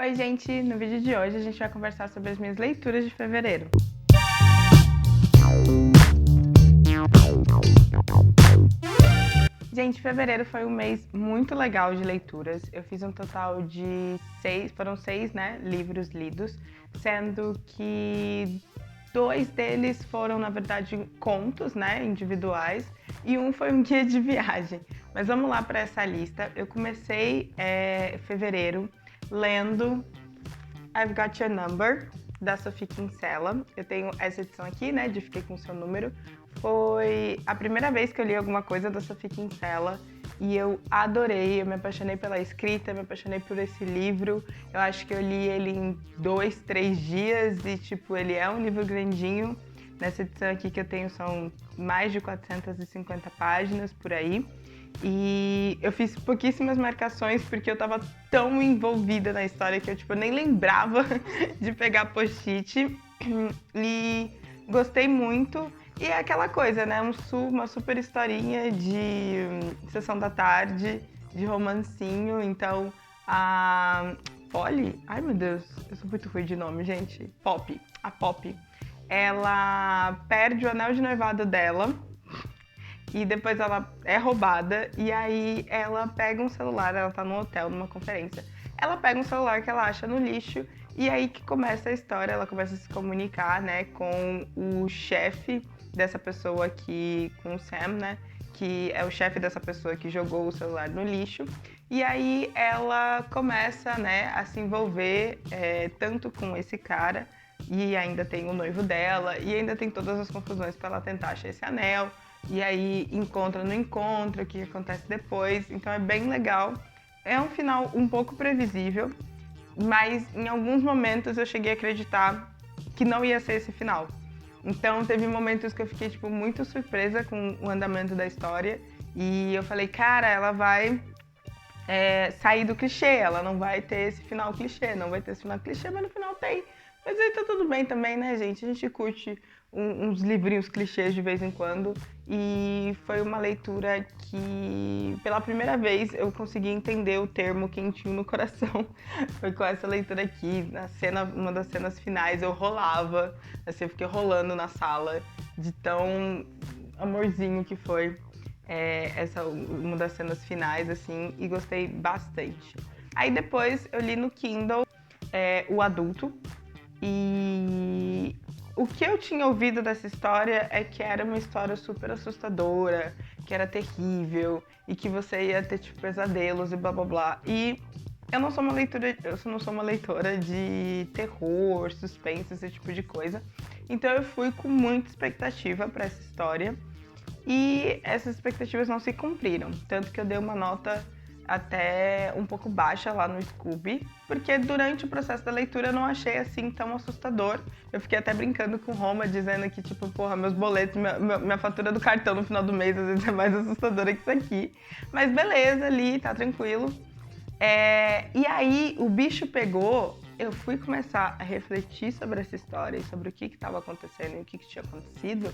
Oi, gente! No vídeo de hoje a gente vai conversar sobre as minhas leituras de fevereiro. Gente, fevereiro foi um mês muito legal de leituras. Eu fiz um total de seis, né, livros lidos, sendo que 2 deles foram, na verdade, contos, né, individuais, e um foi um guia de viagem. Mas vamos lá para essa lista. Eu comecei fevereiro lendo I've Got Your Number, da Sophie Kinsella. Eu tenho essa edição aqui, né, de Fiquei com Seu Número. Foi a primeira vez que eu li alguma coisa da Sophie Kinsella e eu adorei, eu me apaixonei pela escrita, me apaixonei por esse livro. Eu acho que eu li ele em 2, 3 dias e, tipo, ele é um livro grandinho. Nessa edição aqui que eu tenho são mais de 450 páginas, por aí. E eu fiz pouquíssimas marcações porque eu tava tão envolvida na história que eu, tipo, nem lembrava de pegar post-it. E gostei muito. E é aquela coisa, né? Uma super historinha de sessão da tarde, de romancinho. Então, a Polly... Ai, meu Deus, eu sou muito ruim de nome, gente. A Poppy. Ela perde o anel de noivado dela e depois ela é roubada. E aí ela pega um celular, ela tá num hotel, numa conferência. Ela pega um celular que ela acha no lixo e aí que começa a história. Ela começa a se comunicar, né, com o chefe dessa pessoa aqui, com o Sam, né, que é o chefe dessa pessoa que jogou o celular no lixo. E aí ela começa, né, a se envolver tanto com esse cara, e ainda tem o noivo dela, e ainda tem todas as confusões para ela tentar achar esse anel. E aí encontra, não encontra, o que acontece depois. Então é bem legal. É um final um pouco previsível, mas em alguns momentos eu cheguei a acreditar que não ia ser esse final. Então teve momentos que eu fiquei, tipo, muito surpresa com o andamento da história. E eu falei, cara, ela vai sair do clichê, ela não vai ter esse final clichê, não vai ter esse final clichê, mas no final tem. Mas aí tá tudo bem também, né, gente? A gente curte uns livrinhos clichês de vez em quando. E foi uma leitura que, pela primeira vez, eu consegui entender o termo quentinho no coração. Foi com essa leitura aqui, uma das cenas finais, eu rolava, assim, eu fiquei rolando na sala de tão amorzinho que foi uma das cenas finais, assim, e gostei bastante. Aí depois eu li no Kindle O Adulto, e o que eu tinha ouvido dessa história é que era uma história super assustadora, que era terrível e que você ia ter, tipo, pesadelos e blá blá blá. E eu não sou uma leitora de terror, suspense, esse tipo de coisa. Então eu fui com muita expectativa para essa história e essas expectativas não se cumpriram. Tanto que eu dei uma nota até um pouco baixa lá no Scooby, porque durante o processo da leitura eu não achei assim tão assustador. Eu fiquei até brincando com Roma, dizendo que, tipo, porra, meus boletos, minha fatura do cartão no final do mês às vezes é mais assustadora que isso aqui. Mas beleza, ali, tá tranquilo. E aí o bicho pegou, eu fui começar a refletir sobre essa história e sobre o que estava acontecendo e o que tinha acontecido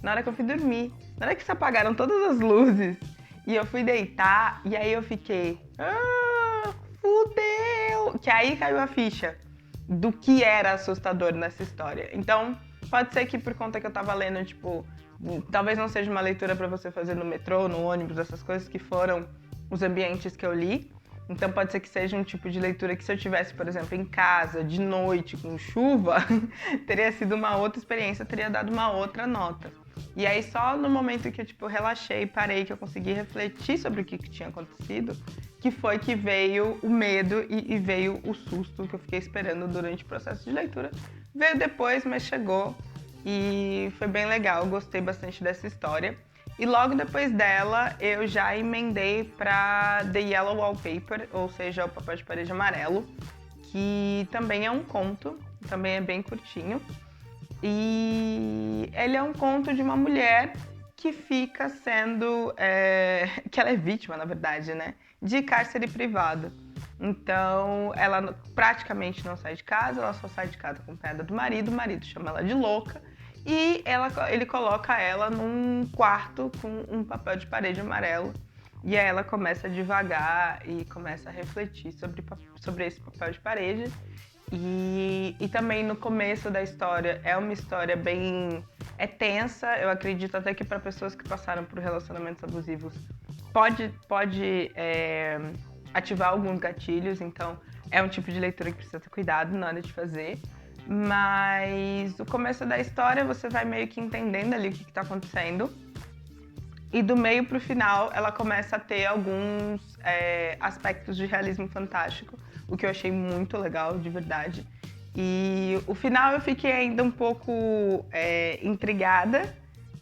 na hora que eu fui dormir. Na hora que se apagaram todas as luzes e eu fui deitar, e aí eu fiquei, fudeu! Que aí caiu a ficha do que era assustador nessa história. Então, pode ser que por conta que eu tava lendo, tipo, talvez não seja uma leitura pra você fazer no metrô, no ônibus, essas coisas que foram os ambientes que eu li. Então pode ser que seja um tipo de leitura que se eu tivesse, por exemplo, em casa, de noite, com chuva, teria sido uma outra experiência, teria dado uma outra nota. E aí só no momento que eu, tipo, relaxei, parei, que eu consegui refletir sobre o que tinha acontecido, que foi que veio o medo e veio o susto que eu fiquei esperando durante o processo de leitura. Veio depois, mas chegou e foi bem legal, eu gostei bastante dessa história. E logo depois dela, eu já emendei para The Yellow Wallpaper, ou seja, o papel de parede amarelo, que também é um conto, também é bem curtinho. E ele é um conto de uma mulher que fica sendo... que ela é vítima, na verdade, né? De cárcere privado. Então, ela praticamente não sai de casa, ela só sai de casa acompanhada do marido. O marido chama ela de louca. E ele coloca ela num quarto com um papel de parede amarelo. E aí ela começa a divagar e começa a refletir sobre esse papel de parede. E também no começo da história é uma história bem... é tensa, eu acredito até que para pessoas que passaram por relacionamentos abusivos pode ativar alguns gatilhos, então é um tipo de leitura que precisa ter cuidado na hora de fazer. Mas o começo da história você vai meio que entendendo ali o que está acontecendo. E do meio pro final ela começa a ter alguns aspectos de realismo fantástico, o que eu achei muito legal, de verdade. E o final eu fiquei ainda um pouco intrigada.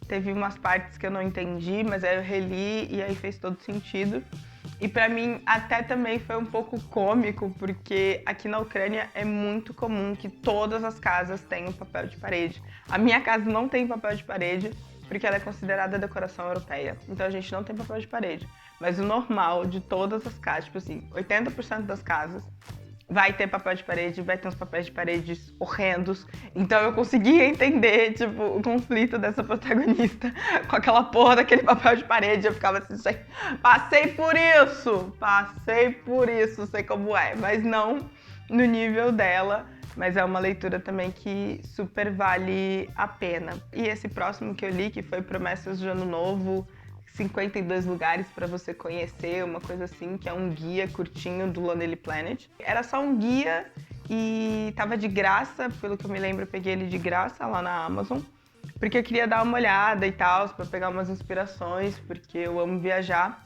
Teve umas partes que eu não entendi, mas aí eu reli e aí fez todo sentido. E pra mim até também foi um pouco cômico, porque aqui na Ucrânia é muito comum que todas as casas tenham papel de parede. A minha casa não tem papel de parede, porque ela é considerada decoração europeia. Então a gente não tem papel de parede. Mas o normal de todas as casas, tipo assim, 80% das casas vai ter papel de parede, vai ter uns papéis de paredes horrendos. Então eu conseguia entender, tipo, o conflito dessa protagonista com aquela porra daquele papel de parede. Eu ficava assim, passei por isso, sei como é. Mas não no nível dela. Mas é uma leitura também que super vale a pena. E esse próximo que eu li, que foi Promessas de Ano Novo, 52 lugares para você conhecer, uma coisa assim, que é um guia curtinho do Lonely Planet. Era só um guia e tava de graça, pelo que eu me lembro, eu peguei ele de graça lá na Amazon, porque eu queria dar uma olhada e tal, para pegar umas inspirações, porque eu amo viajar.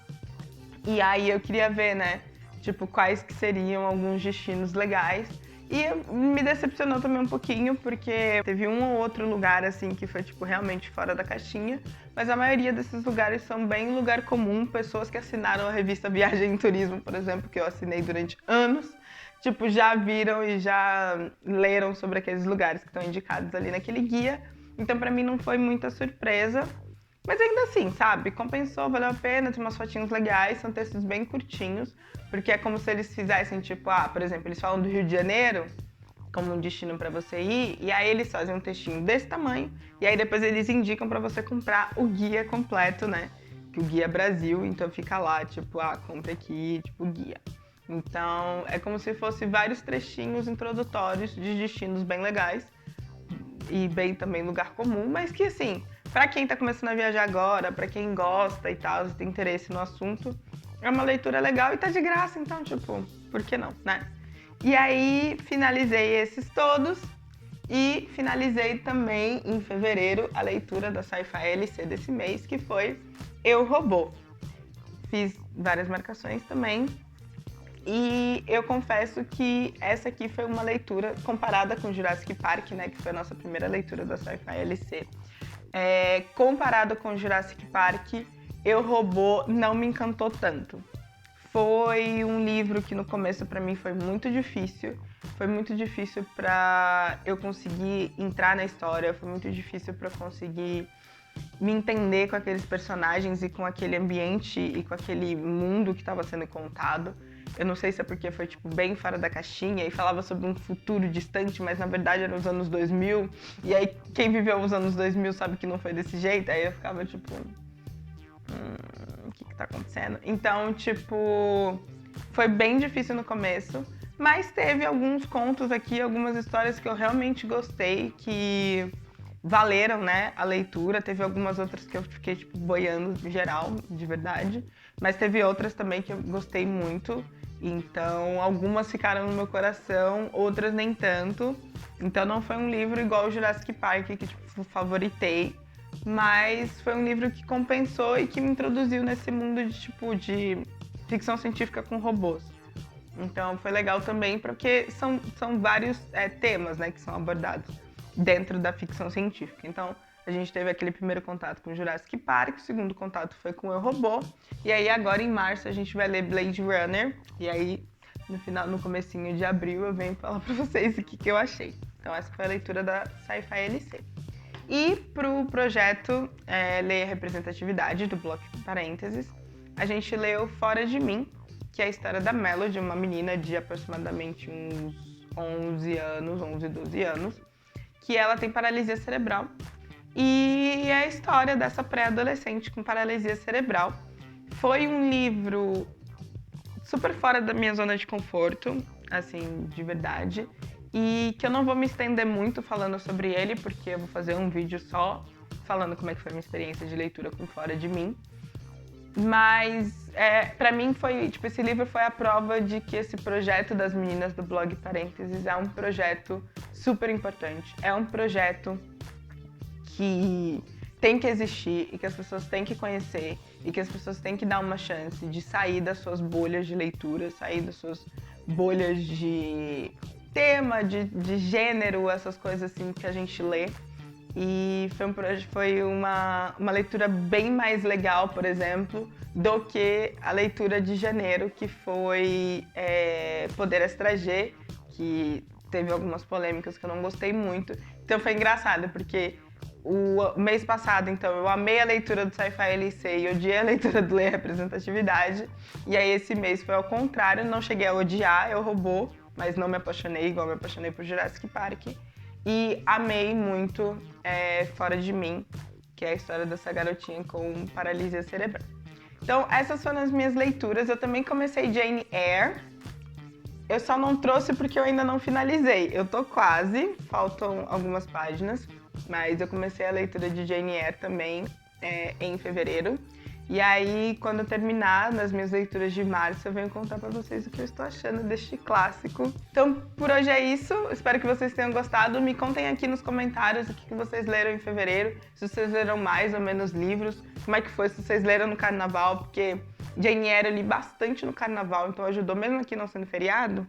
E aí eu queria ver, né, tipo, quais que seriam alguns destinos legais. E me decepcionou também um pouquinho, porque teve um ou outro lugar, assim, que foi, tipo, realmente fora da caixinha. Mas a maioria desses lugares são bem lugar comum. Pessoas que assinaram a revista Viagem e Turismo, por exemplo, que eu assinei durante anos, tipo, já viram e já leram sobre aqueles lugares que estão indicados ali naquele guia. Então, pra mim, não foi muita surpresa. Mas ainda assim, sabe? Compensou, valeu a pena, tem umas fotinhos legais, são textos bem curtinhos, porque é como se eles fizessem, tipo, por exemplo, eles falam do Rio de Janeiro como um destino para você ir, e aí eles fazem um textinho desse tamanho, e aí depois eles indicam para você comprar o guia completo, né? Que o guia Brasil, então fica lá, tipo, compra aqui, tipo, guia. Então, é como se fosse vários trechinhos introdutórios de destinos bem legais, e bem também lugar comum, mas que assim, pra quem tá começando a viajar agora, pra quem gosta e tal, tem interesse no assunto, é uma leitura legal e tá de graça, então, tipo, por que não, né? E aí, finalizei esses todos e finalizei também em fevereiro a leitura da Sci-Fi LC desse mês, que foi Eu, Robô. Fiz várias marcações também. E eu confesso que essa aqui foi uma leitura comparada com Jurassic Park, né, que foi a nossa primeira leitura da Sci-Fi LC. Comparado com Jurassic Park, Eu, Robô não me encantou tanto. Foi um livro que no começo para mim foi muito difícil. Foi muito difícil para eu conseguir entrar na história, foi muito difícil para eu conseguir me entender com aqueles personagens e com aquele ambiente e com aquele mundo que estava sendo contado. Eu não sei se é porque foi, tipo, bem fora da caixinha e falava sobre um futuro distante, mas na verdade era os anos 2000. E aí, quem viveu os anos 2000 sabe que não foi desse jeito. Aí eu ficava, tipo... o que tá acontecendo? Então, tipo... foi bem difícil no começo. Mas teve alguns contos aqui, algumas histórias que eu realmente gostei, que valeram, né, a leitura. Teve algumas outras que eu fiquei, tipo, boiando em geral, de verdade. Mas teve outras também que eu gostei muito. Então, algumas ficaram no meu coração, outras nem tanto. Então, não foi um livro igual o Jurassic Park, que, tipo, favoritei. Mas foi um livro que compensou e que me introduziu nesse mundo de, tipo, de ficção científica com robôs. Então, foi legal também, porque são vários temas, né, que são abordados dentro da ficção científica. Então, a gente teve aquele primeiro contato com Jurassic Park, o segundo contato foi com Eu, Robô, e aí agora em março a gente vai ler Blade Runner, e aí no comecinho de abril eu venho falar pra vocês o que eu achei. Então essa foi a leitura da Sci-Fi LC. E pro projeto Ler a Representatividade, do Bloco Parênteses, a gente leu Fora de Mim, que é a história da Melody, uma menina de aproximadamente uns 11 anos, 11, 12 anos, que ela tem paralisia cerebral. E é a história dessa pré-adolescente com paralisia cerebral, Foi um livro super fora da minha zona de conforto, assim, de verdade. E que eu não vou me estender muito falando sobre ele, porque eu vou fazer um vídeo só falando como é que foi a minha experiência de leitura com Fora de Mim. Mas, pra mim, foi, tipo, esse livro foi a prova de que esse projeto das meninas do blog Parênteses é um projeto super importante. É um projeto que tem que existir e que as pessoas têm que conhecer e que as pessoas têm que dar uma chance de sair das suas bolhas de leitura, sair das suas bolhas de tema, de gênero, essas coisas assim que a gente lê. E foi uma leitura bem mais legal, por exemplo, do que a leitura de janeiro, que foi Poder Estrangeiro, que teve algumas polêmicas que eu não gostei muito. Então foi engraçado, porque o mês passado, então, eu amei a leitura do Sci-Fi LC e odiei a leitura do Ler Representatividade. E aí esse mês foi ao contrário, não cheguei a odiar Eu, Robô, mas não me apaixonei igual me apaixonei por Jurassic Park. E amei muito Fora de Mim, que é a história dessa garotinha com paralisia cerebral. Então, essas foram as minhas leituras. Eu também comecei Jane Eyre. Eu só não trouxe porque eu ainda não finalizei. Eu tô quase, faltam algumas páginas, mas eu comecei a leitura de Jane Eyre também em fevereiro. E aí, quando eu terminar nas minhas leituras de março, eu venho contar pra vocês o que eu estou achando deste clássico. Então, por hoje é isso. Espero que vocês tenham gostado. Me contem aqui nos comentários o que vocês leram em fevereiro, se vocês leram mais ou menos livros, como é que foi, se vocês leram no carnaval, porque Jane Eyre eu li bastante no carnaval, então ajudou, mesmo aqui não sendo feriado,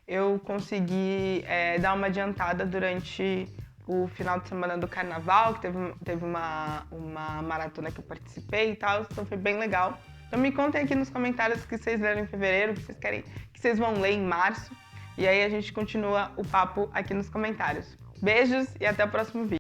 eu consegui dar uma adiantada durante o final de semana do carnaval, que teve uma maratona que eu participei e tal, então foi bem legal. Então me contem aqui nos comentários o que vocês leram em fevereiro, o que vocês querem, que vocês vão ler em março, e aí a gente continua o papo aqui nos comentários. Beijos e até o próximo vídeo.